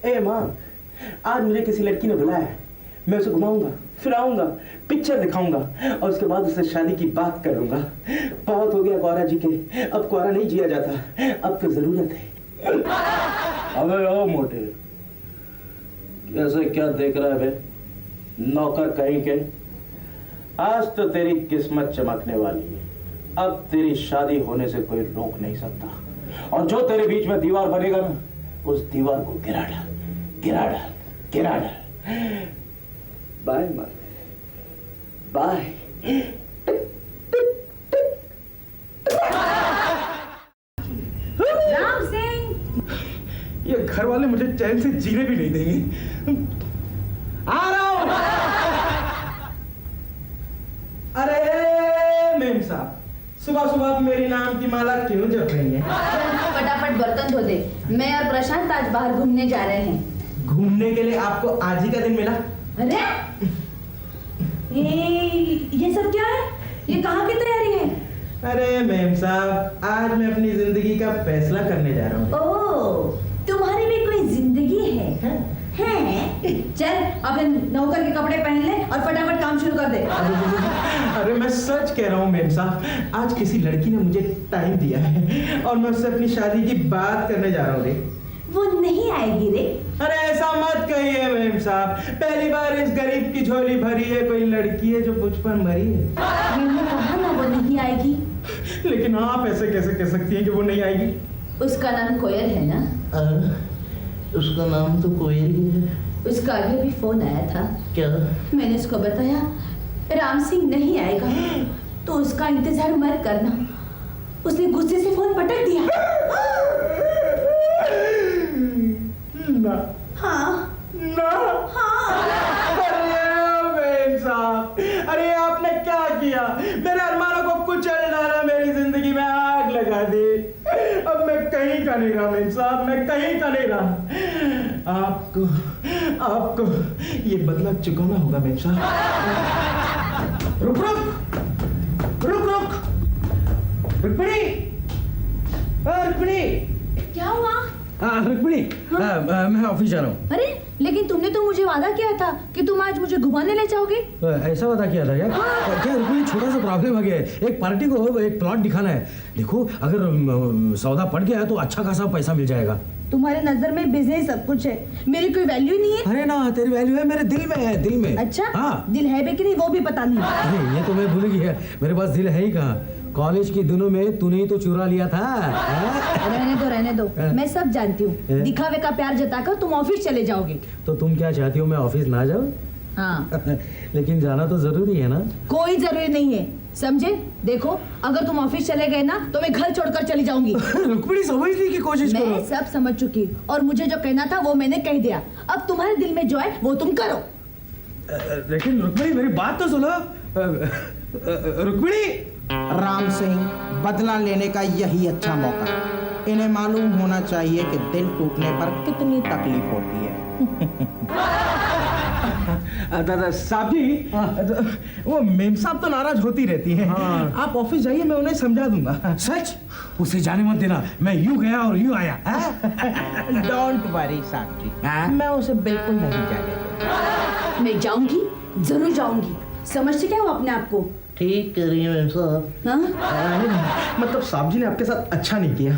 ए माँ, आज मुझे किसी लड़की ने बुलाया है, मैं उसे घुमाऊंगा, फिराऊंगा, पिक्चर दिखाऊंगा और उसके बाद उससे शादी की बात करूंगा। बहुत हो गया गौरा जी के, अब कुआरा नहीं जिया जाता, अब तो जरूरत है। अबे ओ मोटे, कैसे क्या देख रहा है बे? नौकर कहीं के। आज तो तेरी किस्मत चमकने वाली है। अब तेरी शादी होने से कोई रोक नहीं सकता। और जो तेरे बीच में दीवार बनेगा ना, उस दीवार को गिरा डाल, गिरा डाल, गिरा डाल। बाय माँ, बाय। राम सिंह, ये घर वाले मुझे चैन से जीने भी नहीं देंगे। आ रहा हूं। अरे मेम साहब, सुबह सुबह मेरी नाम की माला क्यों जप रही है? फटाफट बर्तन धो दे। मैं और प्रशांत आज बाहर घूमने जा रहे हैं। घूमने के लिए आपको आज ही का दिन मिला? अरे ये सब क्या है? ये कहाँ की तैयारी है? अरे मेम साहब, आज मैं अपनी जिंदगी का फैसला करने जा रहा हूँ। ओह, तुम्हारी भी कोई जिंदगी है? हैं? चल अपने नौकर के कपड़े पहन ले और फटाफट काम शुरू कर दे। अरे मैं सच कह रहा हूँ मेम साहब, आज किसी लड़की ने मुझे टाइम दिया है और मैं उससे अपनी शादी की बात करने जा रहा हूँ रे। वो नहीं आएगी रे। अरे ऐसा मत कहिए मेम साहब, पहली बार इस गरीब की झोली भरी है, कोई लड़की है जो मुझ पर मरी है। मैंने कहा ना वो नहीं आएगी। लेकिन आप ऐसे कैसे कह सकती हैं कि वो नहीं आएगी? उसका नाम कोयल है ना? उसका नाम तो कोयल ही है। उसका अभी फोन आया था। क्या? मैंने उसको बताया राम सिंह नहीं आएगा तो उसका इंतजार मत करना। उसने गुस्से से फोन पटक दिया। ना। हाँ ना। हाँ। अरे मेम साहब, अरे आपने क्या किया? मेरे अरमानों को कुचल डाला, मेरी जिंदगी में आग लगा दी। अब मैं कहीं का नहीं रहा मेम साहब, मैं कहीं का नहीं रहा। आपको ये बदला चुकाना होगा मेम साहब। रुक रुक रुक रुक रुक्मिणी, रुक्मिणी। क्या हुआ? रुक्मिणी, मैं ऑफिस जा रहा हूँ। अरे लेकिन तुमने तो मुझे वादा किया था कि तुम आज मुझे घुमाने ले जाओगे। ऐसा वादा किया था क्या? क्या रुक्मिणी, छोटा सा प्रॉब्लम आ गया है। एक पार्टी को एक प्लॉट दिखाना है। देखो, अगर सौदा पड़ गया तो अच्छा खासा पैसा मिल जाएगा। तुम्हारे नजर में बिजनेस सब कुछ है, मेरी कोई वैल्यू नहीं है। अरे ना, तेरी वैल्यू है मेरे दिल में, है दिल में। अच्छा? हाँ। दिल है भी कि नहीं वो भी पता नहीं। अरे ये तो मैं भूल गया, मेरे पास दिल है ही कहाँ। कॉलेज के दिनों में तूने ही तो चुरा लिया था। रहने दो, मैं सब जानती हूँ। दिखावे का प्यार जताकर तुम ऑफिस चले जाओगे। तो तुम क्या चाहती हो, मैं ऑफिस ना जाऊँ? हाँ। लेकिन जाना तो जरूरी है ना। कोई जरूरी नहीं है, समझे? देखो, अगर तुम ऑफिस चले गए ना तो मैं घर छोड़कर चली जाऊंगी। रुक्मिणी, समझने की कोशिश करो। मैं सब समझ चुकी और मुझे जो कहना था वो मैंने कह दिया। अब तुम्हारे दिल में जो है वो तुम करो। लेकिन रुक्मिणी, मेरी बात तो सुनो। रुक्मिणी। राम सिंह, बदला लेने का यही अच्छा मौका। इन्हें मालूम होना चाहिए कि दिल टूटने पर कितनी तकलीफ होती है। दादा साहब जी, वो मेम साहब तो नाराज होती रहती हैं। हाँ। आप ऑफिस जाइए, मैं उन्हें समझा दूंगा। सच? उसे जाने मत देना, मैं यूं गया और यूं आया। डोंट वरी साहब जी, मैं उसे बिल्कुल नहीं जाने दूंगा। मैं जाऊंगी, जरूर जाऊंगी। समझते क्या हो अपने आप को? ठीक कर रही है साहब। हाँ? मतलब साहब जी ने आपके साथ अच्छा नहीं किया।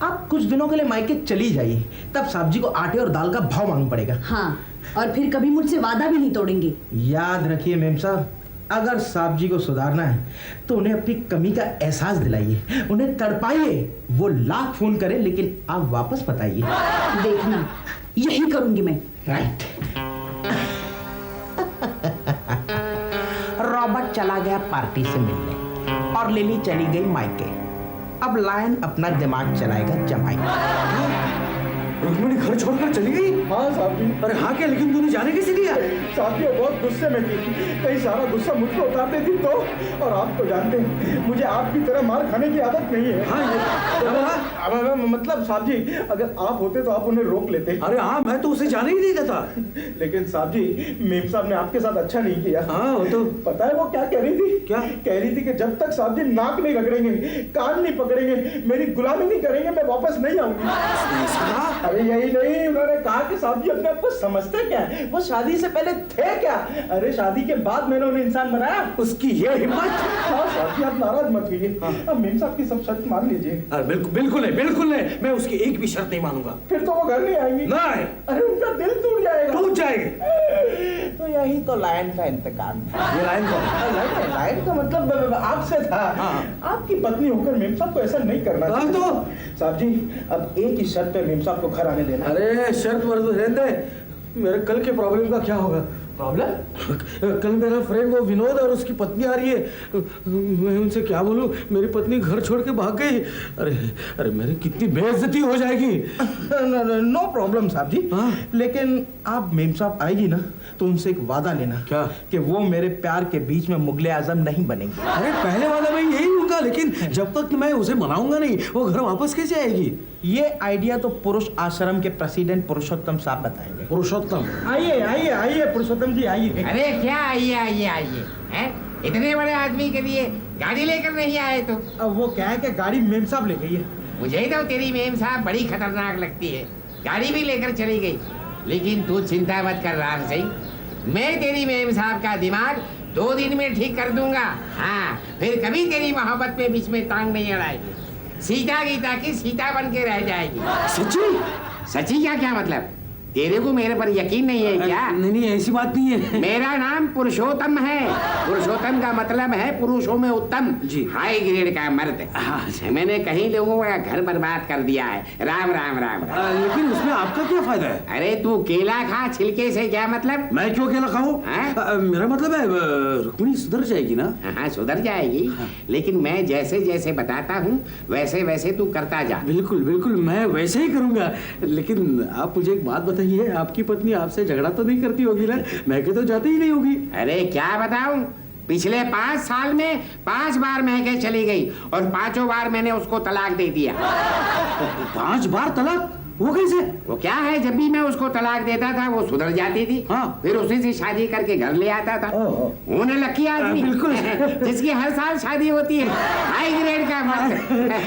आप कुछ दिनों के लिए मायके चली जाइए, तब साहब जी को आटे और दाल का भाव मालूम पड़ेगा। हाँ, और फिर कभी मुझसे वादा भी नहीं तोड़ेंगे। याद रखिए मेम साहब, अगर साहब जी को सुधारना है तो उन्हें अपनी कमी का एहसास दिलाइए, उन्हें तड़पाइए। वो लाख फोन करें लेकिन आप वापस मत आइए। देखना, यही करूंगी मैं। राइट। रॉबर्ट चला गया पार्टी से मिलने और लिली चली गई मायके। अब लायन अपना दिमाग चलाएगा जमाई। रुक्मिणी घर छोड़कर चली गई? हाँ साहब जी। अरे हाँ क्या, लेकिन तूने जाने कैसे दिया? साहब जी बहुत गुस्से में थी, कहीं सारा गुस्सा मुझ पर उतारते थी तो। और आप तो जानते हैं मुझे आपकी तरह मार खाने की आदत नहीं है। हाँ अब मतलब साहब जी, अगर आप होते तो आप उन्हें रोक लेते। अरे हाँ, मैं तो उसे जाने ही नहीं देता। लेकिन साहब जी, मेम साहब ने आपके साथ अच्छा नहीं किया। हाँ, वो तो पता है वो क्या कह रही थी? क्या कह रही थी कि जब तक साहब जी नाक नहीं रगड़ेंगे, कान नहीं पकड़ेंगे, मेरी गुलामी नहीं करेंगे, मैं वापस नहीं आऊंगी। अरे यही नहीं, उन्होंने कहा कि साहब जी अपने आप को समझते क्या है, वो शादी से पहले थे क्या? अरे शादी के बाद मैंने उन्हें इंसान बनाया। उसकी ये हिम्मत। हाँ साहब जी, आप नाराज मत होइए। अब मेम साहब की सब शर्त मान लीजिए। अरे बिल्कुल बिल्कुल नहीं, बिल्कुल नहीं, मैं उसकी एक भी शर्त नहीं मानूंगा। फिर तो वो घर नहीं आएंगी। नहीं, अरे उनका दिल टूट जाएगा। टूट जाएगी। तो यही तो लायन का इंतकाम था। ये लाइन कौन है? लाइन का मतलब आपसे था। हाँ। आपकी पत्नी होकर मेम साहब को ऐसा नहीं करना हाँ तो? साहब जी, अब एक ही शर्त पे मेम साहब को घर आने देना। अरे शर्त वर्त रहने दे, मेरे कल के प्रॉब्लम का क्या होगा? प्रॉब्लम? कल मेरा फ्रेंड वो विनोद और उसकी पत्नी आ रही है, मैं उनसे क्या बोलूं? मेरी पत्नी घर छोड़ के भाग गई। अरे अरे मेरी कितनी बेइज्जती हो जाएगी। नो प्रॉब्लम साहब जी। हाँ? लेकिन आप मेम साहब आएगी ना तो उनसे एक वादा लेना। क्या? कि वो मेरे प्यार के बीच में मुगले आजम नहीं बनेंगे। अरे पहले वाला मैं यही लूंगा, लेकिन जब तक मैं उसे मनाऊंगा नहीं वो घर वापस कैसे आएगी? ये आइडिया तो पुरुष आश्रम के प्रेसिडेंट पुरुषोत्तम साहब बताएंगे। पुरुषोत्तम? आइए आइए आइए पुरुषोत्तम जी आइए। अरे क्या आइए आइए आइए हैं? इतने बड़े आदमी के लिए गाड़ी लेकर नहीं आए तुम? अब वो क्या है कि गाड़ी मेम साहब ले गई है। मुझे तो तेरी मेम साहब बड़ी खतरनाक लगती है, गाड़ी भी लेकर चली गई। लेकिन तू चिंता मत कर राम सिंह, मैं तेरी मेम साहब का दिमाग 2 दिन में ठीक कर दूंगा। हाँ, फिर कभी तेरी मोहब्बत में बीच में टांग नहीं अड़ाएगी। सीता गीता की सीता बन के रह जाएगी। सच्ची? सच्ची क्या? क्या मतलब? तेरे को मेरे पर यकीन नहीं है क्या? नहीं नहीं, ऐसी बात नहीं है। मेरा नाम पुरुषोत्तम है। पुरुषोत्तम का मतलब है पुरुषों में उत्तम, जी। हाई ग्रेड का मर्द। हाँ। मैंने कहीं लोगों का घर बर्बाद कर दिया है। राम राम राम राम। लेकिन उसमें आपका क्या फायदा है? अरे तू केला खा, छिलके से क्या मतलब? मैं क्यों अकेला खाऊं? हैं? मेरा मतलब है रुक्मिणी सुधर जाएगी ना? हाँ सुधर जाएगी। लेकिन मैं जैसे जैसे बताता हूँ वैसे वैसे तू करता जा। बिल्कुल बिल्कुल, मैं वैसे ही करूंगा। लेकिन आप मुझे एक बात बताइए, आपकी पत्नी आपसे झगड़ा तो नहीं करती होगी ना? महके तो जाती ही नहीं होगी। अरे क्या बताऊं, पिछले 5 साल में 5 बार महके चली गई और 5 बार मैंने उसको तलाक दे दिया। 5 बार तलाक? वो कैसे? वो क्या है, जब भी मैं उसको तलाक देता था वो सुधर जाती थी। हाँ। फिर उसी से शादी करके घर ले आता था। होने लकी आदमी। बिल्कुल। जिसकी हर साल शादी होती है, हाई ग्रेड का मर्द।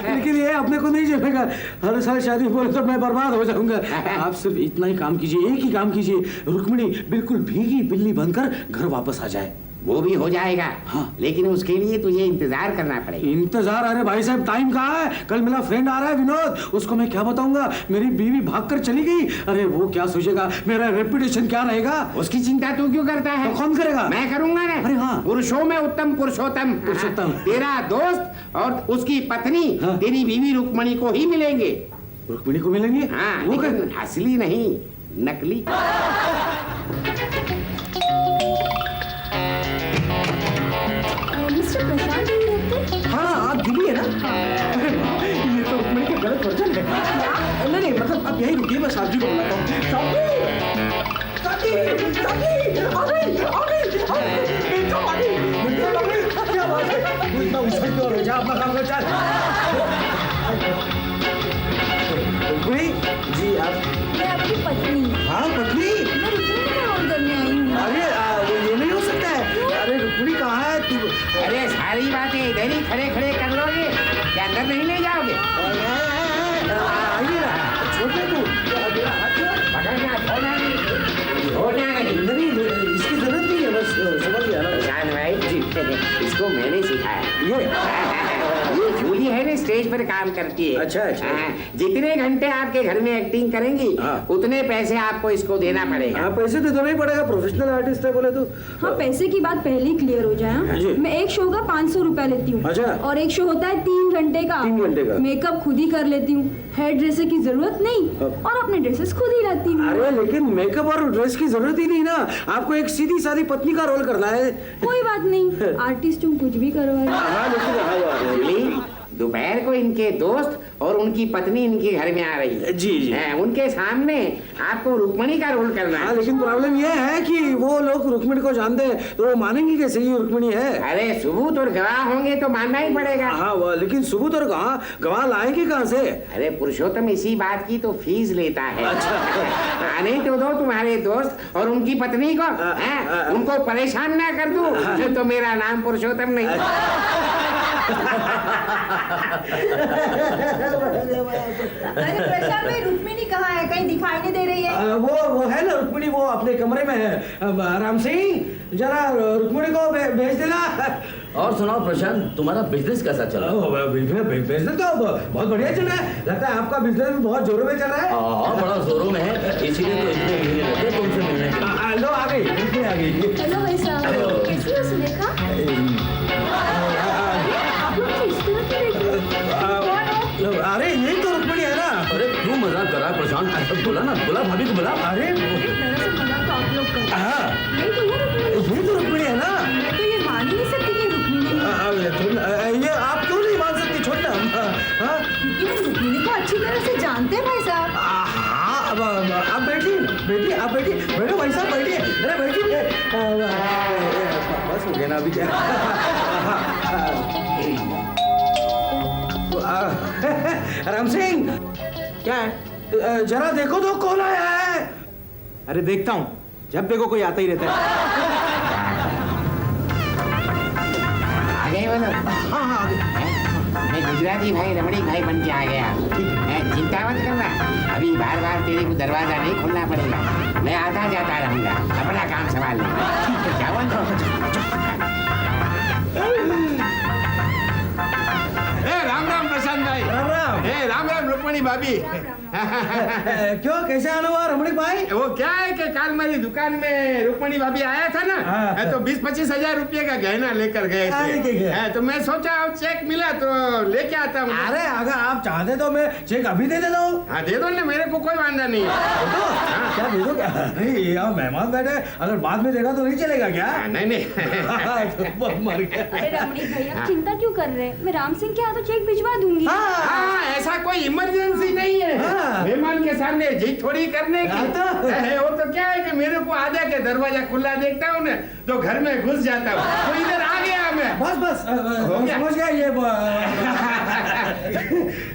लेकिन ये अपने को नहीं चलेगा, हर साल शादी बोले तो मैं बर्बाद हो जाऊंगा। आप सिर्फ इतना ही काम कीजिए, एक ही काम कीजिए, रुक्मिणी बिल्कुल भीगी बिल्ली बनकर घर वापस आ जाए। वो भी हो जाएगा। हाँ। लेकिन उसके लिए तुझे इंतजार करना पड़ेगा। इंतजार? अरे भाई साहब, टाइम कहाँ है? कल मेरा फ्रेंड आ रहा है विनोद, उसको मैं क्या बताऊंगा? मेरी बीवी भागकर चली गई। अरे वो क्या सोचेगा, मेरा रेपुटेशन क्या रहेगा? उसकी चिंता तू क्यों करता है? तो कौन करेगा? मैं करूंगा ना। अरे हाँ। पुरुषों में उत्तम पुरुषोत्तम। पुरुषोत्तम। तेरा दोस्त और उसकी पत्नी हाँ। तेरी बीवी रुक्मणी को ही मिलेंगे। रुक्मिणी को मिलेंगे? हाँ, वो लेकिन असली नहीं, नकली। मिस्टर प्रशांत नहीं रहते? हाँ आप दिल्ली है ना? अरे वाह, ये तो रुक्मिणी का गलत वर्जन है। नहीं नहीं, मतलब आप यही रुकिए, मैं साहब जी को बुलाता हूँ। साहब जी, साहब जी, आ गई, आ गई, आ गई, मेम साहब आ गई, मेम साहब आ गई। क्या बात है? तू इतना उछल क्यों रहा है? जा अपना काम कर, चल। रुक्मिणी जी, आप? मैं आपकी पत्नी। हाँ पत्नी? मैं रुक्मिणी का रोल करने आई हूँ। अरे ये नहीं हो सकता है। अरे रुक्मिणी कहाँ है तू? अरे सारी बातें इधर ही खड़े खड़े कर लोगे, क्या अंदर नहीं ले जाओगे? आइए ना, छोटे तू मेरा हाथ छोड़। पकड़ना, छोड़ना नहीं, छोड़ना नहीं। नहीं, इसकी जरूरत नहीं है, बस समझ गया ना। प्रशांत भाई जी, इसको मैंने सिखाया। ये जूली है ना, स्टेज पर काम करती है। अच्छा, अच्छा। हाँ, जितने घंटे आपके घर में एक्टिंग करेंगी हाँ। उतने पैसे आपको इसको देना पड़ेगा। हाँ, पैसे तो देना ही पड़ेगा, प्रोफेशनल आर्टिस्ट है बोले तो। हाँ, पैसे की बात पहले ही क्लियर हो जाए। जी। मैं एक शो का 500 रुपए लेती हूँ। अच्छा। और एक शो होता है 3 घंटे का। 3 घंटे का। मेकअप खुद ही कर लेती हूँ, हेयर ड्रेसर की जरूरत नहीं, और अपने ड्रेसेस खुद ही लाती हूँ। अरे लेकिन मेकअप और ड्रेस की जरूरत ही नहीं ना, आपको एक सीधी सादी पत्नी का रोल करना है। कोई बात नहीं, आर्टिस्ट हूँ, कुछ भी करवाए। हाँ लेकिन जूली, दोपहर को इनके दोस्त और उनकी पत्नी इनके घर में आ रही है। जी, जी। उनके सामने आपको रुक्मणी का रोल करना हाँ, है। लेकिन प्रॉब्लम यह है कि वो लोग रुक्मिणी को जानते हैं तो वो मानेंगे कैसे ये रुक्मिणी है? अरे सबूत और गवाह होंगे तो मानना ही पड़ेगा। हाँ लेकिन सबूत और गवाह लाएंगे कहाँ से? अरे पुरुषोत्तम इसी बात की तो फीस लेता है। अच्छा। आने तो दो तुम्हारे दोस्त और उनकी पत्नी को, हैं? उनको परेशान ना कर दूं तो मेरा नाम पुरुषोत्तम नहीं। अरे प्रशांत भाई, रुक्मिणी कहाँ है? कहीं दिखाई नहीं दे रही है। वो है ना रुक्मिणी, वो अपने कमरे में है। राम सिंह जरा रुक्मिणी को भेज देना। और सुनाओ प्रशांत, तुम्हारा बिजनेस कैसा चल रहा है? बिजनेस तो बहुत बढ़िया चल रहा है। लगता है आपका बिजनेस भी बहुत जोरों में चल रहा है। हाँ, बड़ा जोरों में है, इसीलिए तो इतने महीने लगे तुमसे मिलने के लिए। लो आ गई, रुक्मिणी आ गई। हेलो भाई साहब, कैसी हो सुलेखा? आप लोग तो इस तरह क्यों देख रहे हो? कौन हो? अरे यही तो रुक्मिणी है ना। अरे क्यों मजाक कर रहा है प्रशांत? बोला ना, बोला भाभी को बोला। अरे दरअसल मजाक तो आप लोग कर रहे हाँ, हैं। नहीं तो ये रुक्मिणी। यही तो रुक्मिणी है ना। मैं तो ये मान ही नहीं सकती कि रुक्मिणी है। ये आप क्यों नहीं मान सकती? छोड़ना। हाँ क्योंकि हम रुक्मिणी को अच्छी तरह से जानते हैं भाई साहब। हाँ, अब आप बैठिए बेटी, आप बैठिए, बैठो भाई साहब बैठिए। अरे बैठिए। बस हो गया ना अभी क्या। राम सिंह, क्या है? जरा देखो तो कौन आया है। अरे देखता हूँ, जब देखो कोई आता ही रहता है। आ गए वो लोग? हाँ हाँ, आ गए। मैं गुजराती भाई रमणीक भाई बन के आ गया। मैं चिंता मत करना, अभी बार बार तेरे को दरवाजा नहीं खोलना पड़ेगा। मैं आता जाता रहूंगा, अपना काम संभाल लूंगा। जाओ अंदर। राम राम प्रशांत भाई। राम राम। राम राम रुक्मिणी भाभी। क्यों, कैसे आना हुआ रमणीक भाई? वो क्या है कि कल मेरी दुकान में रुक्मिणी भाभी आया था ना, हाँ। तो 20-25 हजार रुपये का गहना लेकर गए अरे थे। क्या? तो मैं सोचा अब चेक मिला तो लेके आता हूँ। अरे अगर आप चाहते तो मैं चेक अभी दे देता हूँ। हाँ दे दो ना, मेरे को कोई वांदा नहीं है। क्या दे दो क्या? नहीं यहाँ मेहमान बैठे, अगर बाद में देगा तो नहीं चलेगा क्या? नहीं नहीं। तो मर गया। अरे रमणीक भाई, आप चिंता क्यों कर रहे हैं? मैं राम सिंह के यहाँ तो चेक भिजवा दूंगी। हाँ, ऐसा कोई इमरजेंसी नहीं है। हाँ। मेहमान के सामने जी थोड़ी करने की। हाँ तो। वो तो क्या है कि मेरे को आधा के दरवाजा खुला देखता हूँ ना, तो घर में घुस जाता हूँ। तो इधर आ गया मैं। बस बस हो गया? समझ गया। ये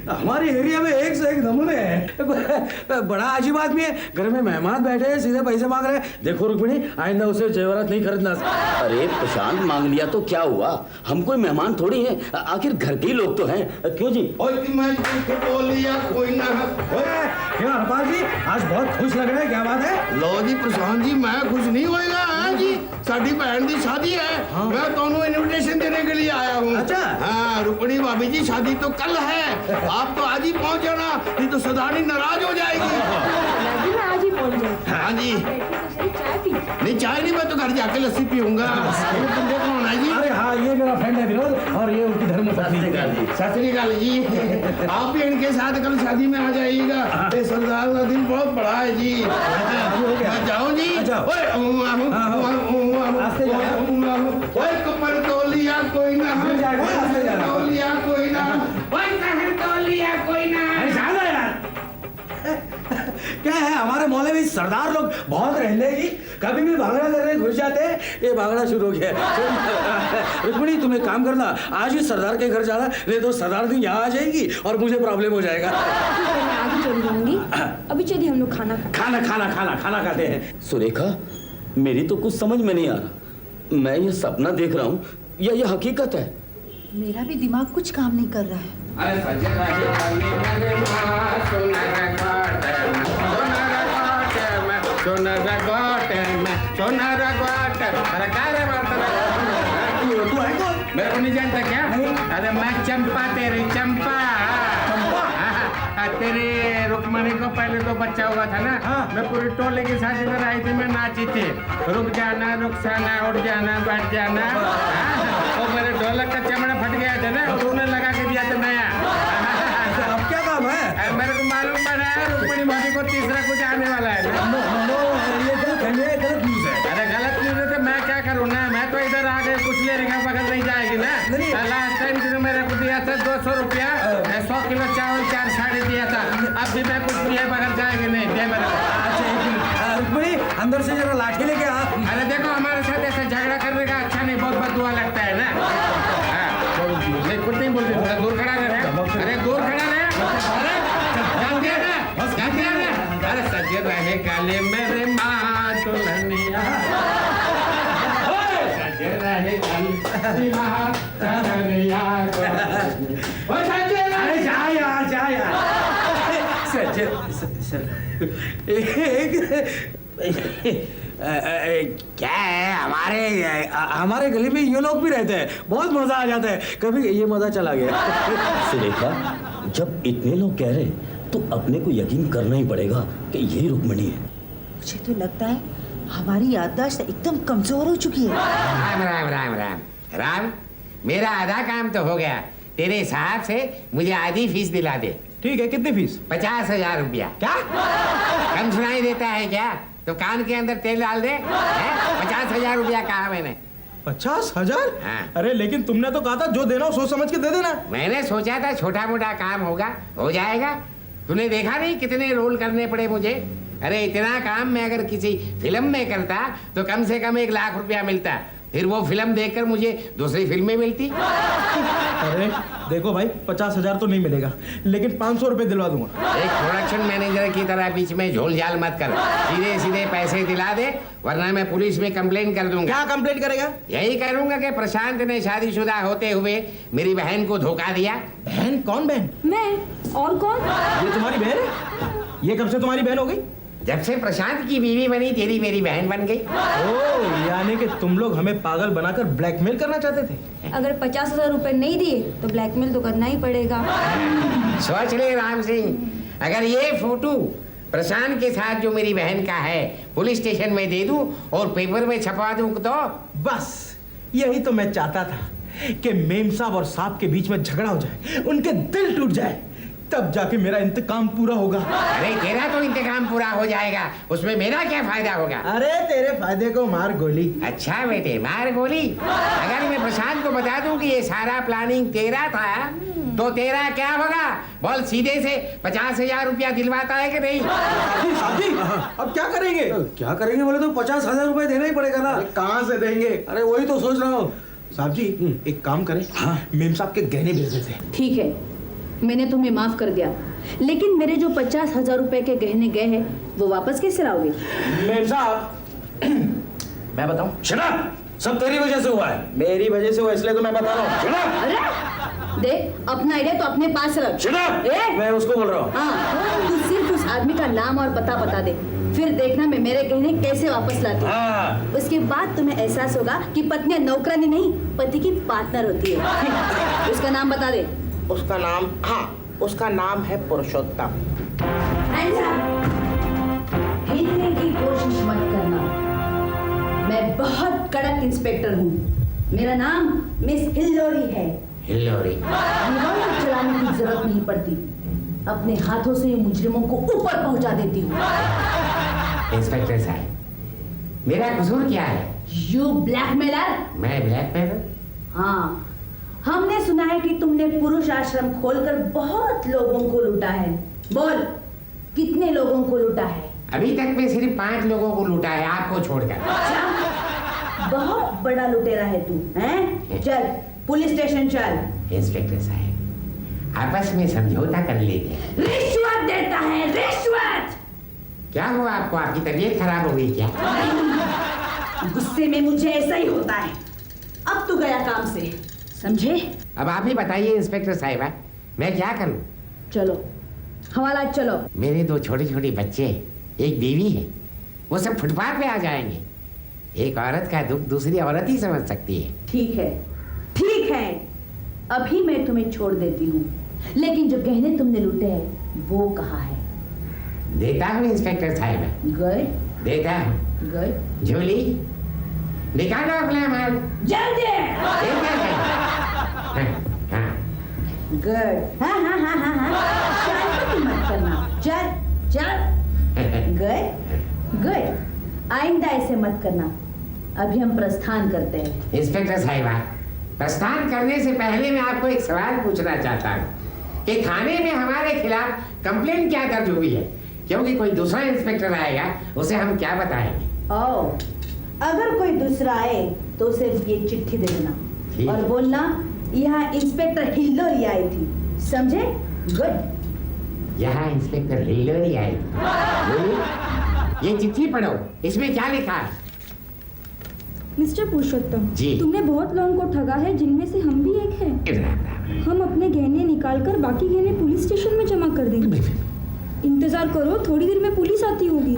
हमारे एरिया में एक से एक नमूने हैं। बड़ा अजीब आदमी है, घर में मेहमान बैठे हैं, सीधे पैसे मांग रहे हैं। देखो रुक्मिणी, आइंदा उसे जेवरात नहीं खरीदना। अरे प्रशांत, मांग लिया तो क्या हुआ? हम कोई मेहमान थोड़ी हैं, आखिर घर के ही लोग तो हैं। क्यों जी? कोई ना। क्यों हरपाल जी, आज बहुत खुश लग रहे हैं, क्या बात है? लो जी प्रशांत जी, मैं खुश नहीं होएगा। हाँ जी, साड़ी बहन की शादी है। हाँ। मैं दोनों इनविटेशन देने के लिए आया हूँ। अच्छा। हाँ, रुक्मिणी भाभी जी शादी तो कल है, आप तो आज ही पहुँच जाना, नहीं तो सदानी नाराज हो जाएगी। मैं आज ही पहुंच जाऊँ। हाँ जी। बैठिए तो सही, चाय पी। नहीं चाय नहीं, मैं तो घर जाके लस्सी पीऊंगा। तुम देखो ना जी। अरे हाँ, ये मेरा फ्रेंड है विनोद, और ये उनकी धर्मपत्नी। सत श्री अकाल जी। आप भी इनके साथ कल शादी में आ जाइएगा। ये सरदार का दिल बहुत बड़ा है जी। मैं जाऊँ जी? जाओ। आस्ते जाओ। ओए कमर तौलिया कोई ना, आस्ते जाना। तौलिया कोई ना, ओए कहर तौलिया कोई ना। अरे जाना यार। क्या है, हमारे मोहल्ले में सरदार लोग बहुत रहते हैं जी। कभी भी भागड़ा करने घुस जाते हैं, ये भागड़ा शुरू हो गया। रुक्मिणी, तुम एक काम करना, आज ही सरदार के घर जाना, नहीं तो सरदार दिन यहाँ आ जाएगी और मुझे प्रॉब्लम हो जाएगा। मैं आगे चली जाऊंगी। अभी चलिए हम लोग खाना खाएं। खाना खाते हैं। सुरेखा, मेरी तो कुछ समझ में नहीं आ रहा। मैं ये सपना देख रहा हूँ या ये हकीकत है? मेरा भी दिमाग कुछ काम नहीं कर रहा है। अरे सजना के वाली मेरे माँ, सोना रगोट। अरे क्या रे तू है कौन? मेरे को नहीं जानता क्या? अरे मैं चंपा, तेरी चंपा। तेरी रुक्मणी को पहले तो बच्चा हुआ था ना, मैं पूरी टोले के साथ इधर आई थी, मैं नाची थी। रुक जाना, रुखसाना, उठ जाना, बैठ जाना। और मेरे ढोलक का चमड़ा फट गया था ना, तूने लगा के दिया था नया। अब क्या काम है? मेरे को मालूम पड़ा है रुक्मणी भाभी को तीसरा कुछ आने वाला है ना। ये गलत न्यूज़ है। अरे गलत न्यूज़ है तो मैं क्या करूँ ना, मैं तो इधर आ गए, कुछ ले रेखा पकड़ नहीं जाएगी ना। लास्ट टाइम तुमने मेरे को दिया था 200 रुपया, 100 किलो चावल, 4 साड़ी दिया था। अब भी मैं कुछ लिए बगैर जाएगी नहीं, दे मेरे को। अच्छा एक मिनट, रुक्मिणी अंदर से जरा लाठी लेके आ। अरे देखो, हमारे साथ ऐसा झगड़ा करने का अच्छा नहीं, बहुत बददुआ लगता है ना। नहीं, कुछ नहीं बोलते, थोड़ा दूर खड़ा रहे। अरे दूर खड़ा रहे। अरे जान दिया ना, जान दिया ना। अरे सजे रहे काले मेरे माँ दुल्हनिया, सजे रहे काले। अरे जा यार, जा यार। सर, क्या है, हमारे गली में ये लोग भी रहते हैं, बहुत मजा आ जाता है। कभी ये मजा चला गया। सुलेखा, जब इतने लोग कह रहे तो अपने को यकीन करना ही पड़ेगा कि यही रुक्मणी है। मुझे तो लगता है हमारी याददाश्त एकदम कमजोर हो चुकी है। राम राम राम राम राम, मेरा आधा काम तो हो गया। तेरे साहब से मुझे आधी फीस दिला दे। ठीक है, कितनी फीस? 50,000 रुपया। क्या? कम सुनाई देता है क्या? तो कान के अंदर तेल डाल दे। 50,000 रुपया कहा मैंने। 50,000? हाँ। अरे लेकिन तुमने तो कहा था जो देना हो सोच समझ के दे देना। मैंने सोचा था छोटा मोटा काम होगा, हो जाएगा। तूने देखा नहीं कितने रोल करने पड़े मुझे? अरे इतना काम मैं अगर किसी फिल्म में करता तो कम से कम 1 लाख रुपया मिलता, फिर वो फिल्म देखकर मुझे दूसरी फिल्में मिलती। अरे देखो भाई, 50,000 तो नहीं मिलेगा, लेकिन 500 रुपए दिलवा दूंगा। एक प्रोडक्शन मैनेजर की तरह बीच में झोल झाल मत कर, सीधे सीधे पैसे दिला दे, वरना मैं पुलिस में कंप्लेन कर दूंगा। क्या कंप्लेंट करेगा? यही करूंगा कि प्रशांत ने शादीशुदा होते हुए मेरी बहन को धोखा दिया। बहन? कौन बहन? मैं और कौन? ये तुम्हारी बहन है? ये कब से तुम्हारी बहन हो गई? जब से प्रशांत की बीवी बनी तेरी मेरी बहन बन गई। ओ, यानी कि तुम लोग हमें पागल बनाकर ब्लैकमेल करना चाहते थे। अगर 50,000 रुपए नहीं दिए तो ब्लैकमेल तो करना ही पड़ेगा। सोच ले राम सिंह, अगर ये फोटो प्रशांत के साथ जो मेरी बहन का है पुलिस स्टेशन में दे दूं और पेपर में छपवा दूं तो बस यही तो मैं चाहता था कि मेम साहब और साहब के बीच में झगड़ा हो जाए, उनके दिल टूट जाए, तब जाके मेरा इंतकाम पूरा होगा। अरे तेरा तो इंतकाम पूरा हो जाएगा, उसमें मेरा क्या फायदा होगा? अरे तेरे फायदे को मार गोली। अच्छा बेटे, मार गोली। अगर मैं प्रशांत को बता दूं कि ये सारा प्लानिंग तेरा था तो तेरा क्या होगा? बोल सीधे से 50,000 रुपया दिलवाता है कि नहीं? साथी, अब क्या करेंगे? क्या करेंगे बोले तो 50,000 रुपए देना ही पड़ेगा ना। कहाँ से देंगे? अरे वही तो सोच रहा हूँ। साहब जी, एक काम करें, हाँ। मेम साहब के गहने भेज देते हैं। ठीक है, मैंने तुम्हें माफ कर दिया, लेकिन मेरे जो 50,000 रुपए के गहने गए हैं वो वापस कैसे लाओगे? मेम साहब, मैं बताऊं? Shut up! सब तेरी वजह से हुआ है। मेरी वजह से हुआ, इसलिए तो मैं बता रहा हूँ। Shut up! अरे देख, अपना आइडिया तो अपने पास रख। Shut up! ए? मैं उसको बोल रहा हूँ। हाँ, तू सिर्फ उस आदमी का नाम और पता बता दे, फिर देखना मैं मेरे गहने कैसे वापस लाती हूँ। हाँ। उसके बाद तुम्हें एहसास होगा कि पत्नी नौकरानी नहीं, पति की पार्टनर होती है। उसका नाम बता दे। उसका नाम, हाँ, उसका नाम है पुरुषोत्तम। हिलने की कोशिश मत करना, मैं बहुत कड़क इंस्पेक्टर हूँ। मेरा नाम मिस हिल्लोरी है। हिल्लोरी? रिवॉल्वर चलाने की जरूरत नहीं पड़ती, अपने हाथों से मुजरिमों को ऊपर पहुंचा देती हूँ। इंस्पेक्टर साहब, मेरा कसूर क्या है? You blackmailer. मैं ब्लैकमेलर? हाँ, हमने सुना है कि तुमने पुरुष आश्रम खोलकर बहुत लोगों को लूटा है। बोल, कितने लोगों को लूटा है? अभी तक मैं सिर्फ 5 लोगों को लूटा है, आपको छोड़कर। अच्छा, बहुत बड़ा लुटेरा है तू, हैं? चल पुलिस स्टेशन चल। इंस्पेक्टर साहब, आपस में समझौता कर लेते हैं। रिश्वत देता है, रिश्वत। क्या हुआ आपको? आपकी तबीयत खराब हो गई क्या? गुस्से में मुझे ऐसा ही होता है। अब तू गया काम से, समझे? अब आप ही बताइए इंस्पेक्टर साहिबा, मैं क्या करूं? चलो हवाला चलो। मेरे 2 छोटे छोटे बच्चे, एक बीवी है, वो सब फुटपाथ पे आ जाएंगे। एक औरत का दुख दूसरी औरत ही समझ सकती है। ठीक है, ठीक है, अभी मैं तुम्हें छोड़ देती हूँ, लेकिन जो गहने तुमने लूटे हैं वो कहाँ है? देता हूँ इंस्पेक्टर साहिबा, गए? देता हूँ। गए? झोली निकालो अपना माल। जल्दी। हाँ। गुड। हाँ हाँ हाँ हाँ हाँ, शांति मत करना। चल चल। गए? गुड। आइंदा ऐसे मत करना। अभी हम प्रस्थान करते हैं। इंस्पेक्टर साहिबा, प्रस्थान करने से पहले मैं आपको एक सवाल पूछना चाहता हूँ कि थाने में हमारे खिलाफ कंप्लेन क्या दर्ज हुई है, क्योंकि कोई दूसरा इंस्पेक्टर आएगा, उसे हम क्या बताएंगे? ओ, अगर कोई दूसरा आए तो उसे ये चिट्ठी दे देना और बोलना यहाँ इंस्पेक्टर हिल्लोरी आई थी, समझे? गुड। यहाँ इंस्पेक्टर हिल्लोरी आई थी? ये चिट्ठी पढ़ो, इसमें क्या लिखा है? मिस्टर पुरुषोत्तम जी। तुमने बहुत लोगों को ठगा है, जिनमें से हम भी एक हैं। राम राम। हम अपने गहने निकालकर बाकी गहने पुलिस स्टेशन में जमा कर देंगे। इंतजार करो, थोड़ी देर में पुलिस आती होगी।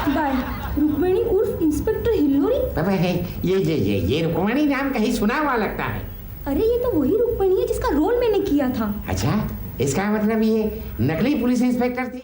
बाय। रुक्मिणी उर्फ इंस्पेक्टर हिल्लोरी। बाबा है ये रुक्मणी नाम कहीं सुना हुआ लगता है। अरे ये तो वही रुक्मिणी है जिसका रोल मैंने किया था। अच्छा, इसका मतलब ये नकली पुलिस इंस्पेक्टर थी।